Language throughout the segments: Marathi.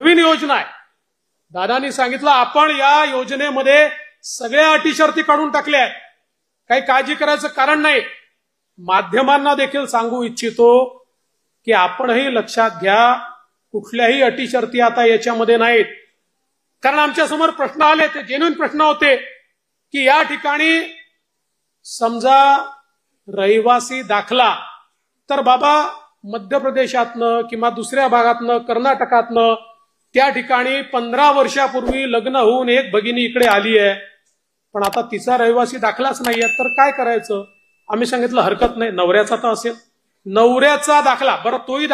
नवीन योजना आहे. दादांनी सांगितलं आपण या योजनेमध्ये सगळ्या अटी शर्ती काढून टाकल्या आहेत. काही काळजी करायचं कारण नाही. माध्यमांना देखील सांगू इच्छितो की आपणही लक्षात घ्या, कुठल्याही अटी शर्ती आता याच्यामध्ये नाहीत. कारण आमच्या समोर प्रश्न आले, ते जेन्युइन प्रश्न होते की या ठिकाणी समजा रहिवासी दाखला तर बाबा मध्य प्रदेशातनं किंवा दुसऱ्या भागातनं कर्नाटकातनं त्या ठिकाणी 15 वर्षापूर्वी लग्न होऊन एक भगिनी इकडे आली आहे, पण आता तिचा रहिवासी दाखलाच नाहीये, तर काय करायचं? आम्ही सांगितलं हरकत नाही, नवऱ्याचा तर असेल, नवऱ्याचा दाखला, बरं तोही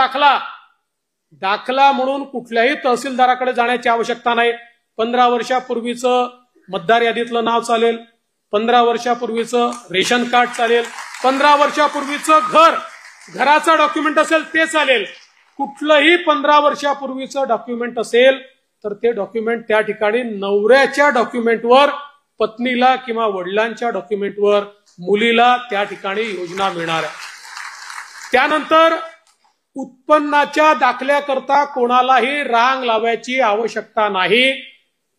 दाखला म्हणून कुठल्याही तहसीलदाराकडे जाण्याची आवश्यकता नाही. 15 वर्षापूर्वीचं मतदार यादीतलं नाव चालेल, 15 वर्षापूर्वीचं रेशन कार्ड चालेल, 15 वर्षापूर्वीचं घराचं डॉक्युमेंट असेल ते चालेल. कुठलंही 15 वर्षापूर्वीचं डॉक्युमेंट असेल तर ते डॉक्युमेंट त्या ठिकाणी नवऱ्याच्या डॉक्युमेंटवर, पत्नीला किंवा वडिलांच्या डॉक्युमेंटवर मुलीला त्या ठिकाणी योजना मिळणार आहे. त्यानंतर उत्पन्नाच्या दाखल्याकरता कोणालाही रांग लावायची आवश्यकता नाही.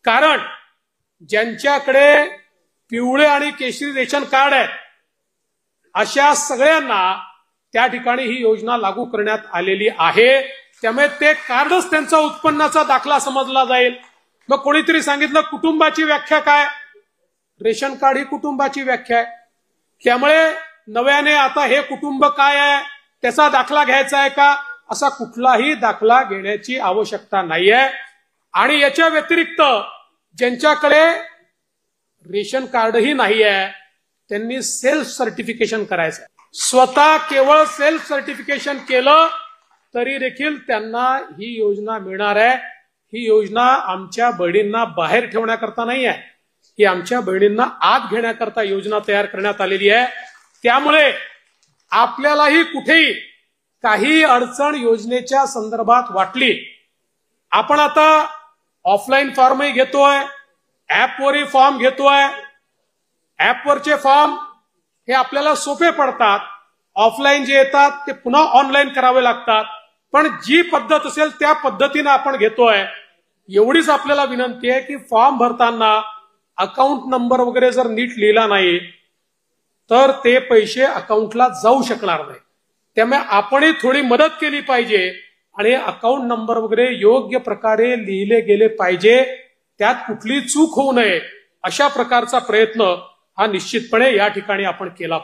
कारण ज्यांच्याकडे पिवळे आणि केशरी रेशन कार्ड आहे अशा सगळ्यांना त्या ठिकाणी ही योजना लागू करण्यात आलेली आहे. त्यामुळे ते कार्डच त्यांचा उत्पन्नाचा दाखला समजला जाईल. मग कोणीतरी सांगितलं कुटुंबाची व्याख्या काय? रेशन कार्ड ही कुटुंबाची व्याख्या आहे. त्यामुळे नव्याने आता हे कुटुंब काय आहे, त्याचा दाखला घ्यायचा आहे का? असा कुठलाही दाखला घेण्याची आवश्यकता नाहीये. आणि याच्या व्यतिरिक्त ज्यांच्याकडे रेशन कार्डही नाही आहे त्यांनी सेल्फ सर्टिफिकेशन करायचं आहे. स्वतः केवळ सेल्फ सर्टिफिकेशन केलं तरी देखील त्यांना ही योजना मिळणार आहे. ही योजना आमच्या बहिणींना बाहेर ठेवण्याकरता नाही आहे, ही आमच्या बहिणींना आत घेण्याकरता योजना तयार करण्यात आलेली आहे. त्यामुळे आपल्यालाही कुठेही काही अडचण योजनेच्या संदर्भात वाटली, आपण आता ऑफलाईन फॉर्मही घेतोय, ऍपवरही फॉर्म घेतोय. ऍपवरचे फॉर्म हे आपल्याला सोपे पडतात, ऑफलाईन जे येतात ते पुन्हा ऑनलाईन करावे लागतात. पण जी पद्धत असेल त्या पद्धतीने आपण घेतोय. एवढीच आपल्याला विनंती आहे की फॉर्म भरताना अकाउंट नंबर वगैरे जर नीट लिहिला नाही तर ते पैसे अकाउंटला जाऊ शकणार नाही. त्यामुळे आपणही थोडी मदत केली पाहिजे आणि अकाउंट नंबर वगैरे योग्य प्रकारे लिहिले गेले पाहिजे. त्यात कुठली चूक होऊ नये अशा प्रकारचा प्रयत्न हा निश्चितपणे या ठिकाणी आपण केला.